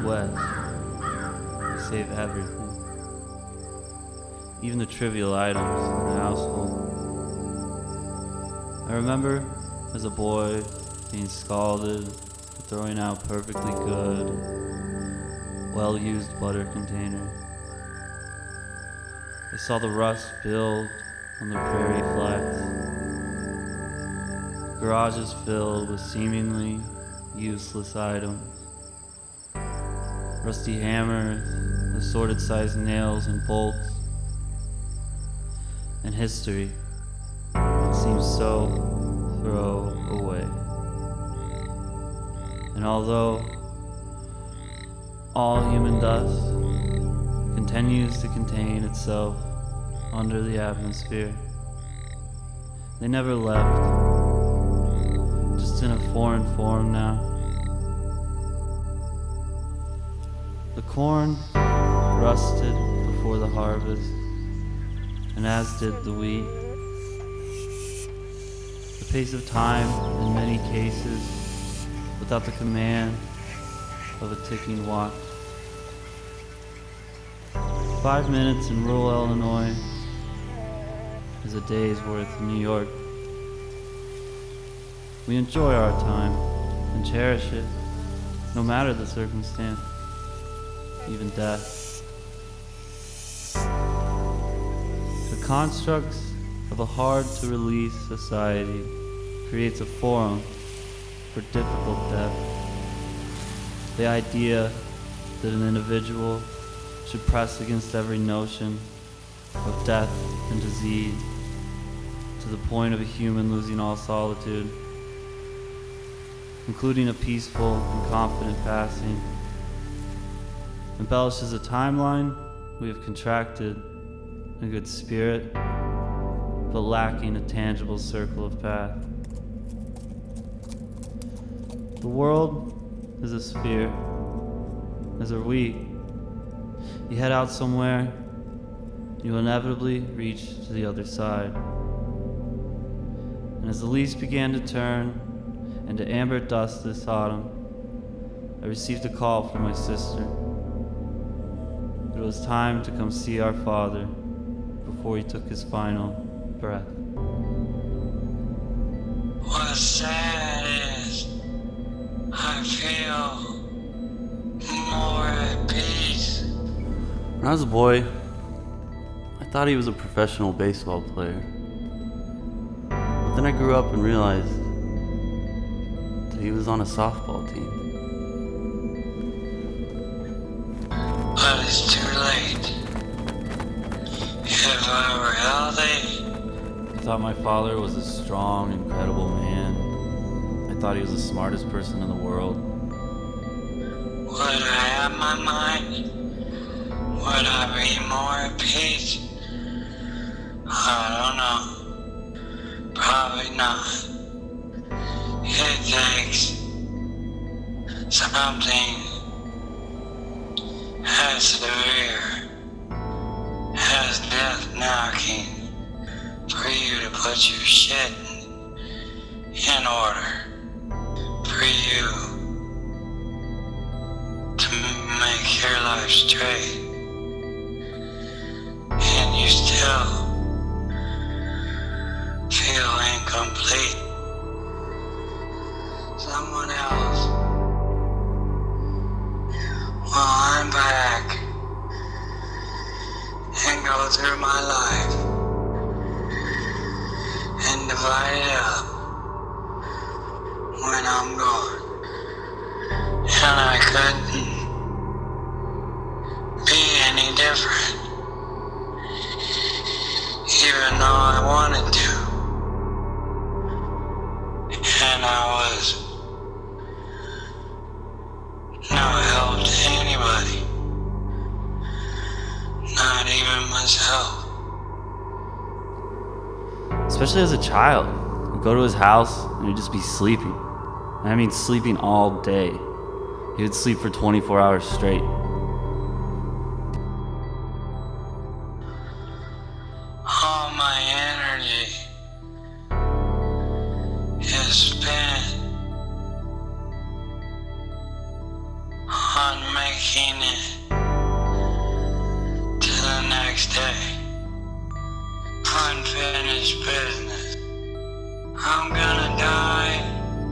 Wes, we save everything, even the trivial items in the household. I remember as a boy being scalded for throwing out perfectly good, well-used butter container. I saw the rust build on the prairie flats, garages filled with seemingly useless items, rusty hammers, assorted sized nails and bolts, and history that seems so throw away. And although all human dust continues to contain itself under the atmosphere, they never left, just in a foreign form now. The corn rusted before the harvest, and as did the wheat. The pace of time, in many cases, without the command of a ticking watch. 5 minutes in rural Illinois is a day's worth in New York. We enjoy our time and cherish it, no matter the circumstance, even death. The constructs of a hard-to-release society creates a forum for difficult death. The idea that an individual should press against every notion of death and disease to the point of a human losing all solitude, including a peaceful and confident passing, embellishes a timeline we have contracted a good spirit, but lacking a tangible circle of path. The world is a sphere, as are we. You head out somewhere, you inevitably reach to the other side. And as the leaves began to turn into amber dust this autumn, I received a call from my sister. It was time to come see our father before he took his final breath. What's sad is I feel more at peace. When I was a boy, I thought he was a professional baseball player. But then I grew up and realized that he was on a softball team. But it's too late. If I were healthy, I thought my father was a strong, incredible man. I thought he was the smartest person in the world. would I have my mind? Would I be more at peace? I don't know. Probably not. It takes something as severe as death knocking for you to put your shit in order. For you to make your life straight. And you still feel incomplete. Someone else. Well, I'm back and go through my life and divide it up when I'm gone. And I couldn't be any different, even though I wanted to. And I was no help to anybody, not even myself. Especially as a child. I'd go to his house and he'd just be sleeping. And I mean sleeping all day. He would sleep for 24 hours straight. All my energy is spent on making making it to the next day. Unfinished business. I'm gonna die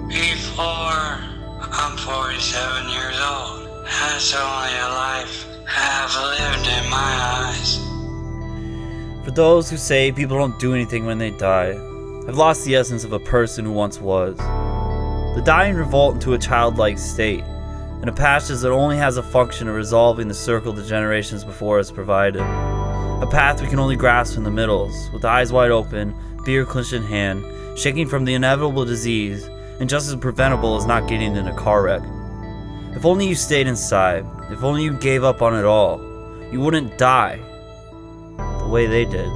before I'm 47 years old. That's only a life I've lived in my eyes. For those who say people don't do anything when they die, I've lost the essence of a person who once was. The dying revolt into a childlike state, and a passage that only has a function of resolving the circle the generations before us provided. A path we can only grasp in the middles, with eyes wide open, beer clenched in hand, shaking from the inevitable disease, and just as preventable as not getting in a car wreck. If only you stayed inside, if only you gave up on it all, you wouldn't die the way they did.